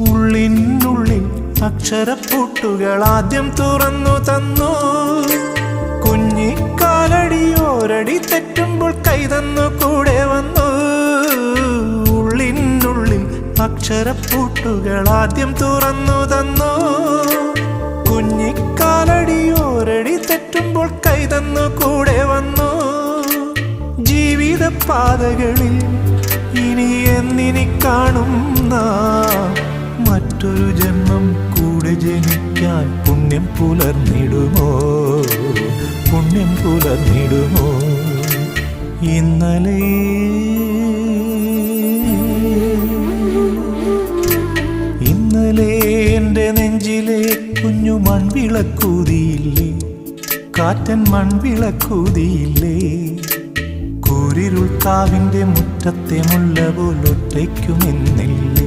ഉള്ളിനുള്ളിൽ അക്ഷരപ്പൂട്ടുകൾ ആദ്യം തുറന്നു തന്നു. കുഞ്ഞിക്കാലടിയോരടി തെറ്റുമ്പോൾ കൈതന്നു കൂടെ വന്നു. ഉള്ളിനുള്ളിൽ അക്ഷരപ്പൂട്ടുകൾ ആദ്യം തുറന്നു തന്നു. കുഞ്ഞിക്കാലടിയോരടി തെറ്റുമ്പോൾ കൈതന്നു കൂടെ വന്നു. ജീവിത പാതകളിൽ ഇനി എന്നിനി കാണും നാം മറ്റൊരു ജന്മം കൂടെ ജനിക്കാൻ പുണ്യം പുലർന്നിടുമോ, പുണ്യം പുലർന്നിടുമോ? ഇന്നലെ എൻ്റെ നെഞ്ചിലെ കുഞ്ഞു മൺവിളക്കൂതിയില്ലേ, കാറ്റൻ മൺവിളക്കൂതിയില്ലേ? കൂരിരുൾ കാവിൻ്റെ മുറ്റത്തെ മുല്ല പോലൊറ്റയ്ക്കുമെന്നില്ലേ?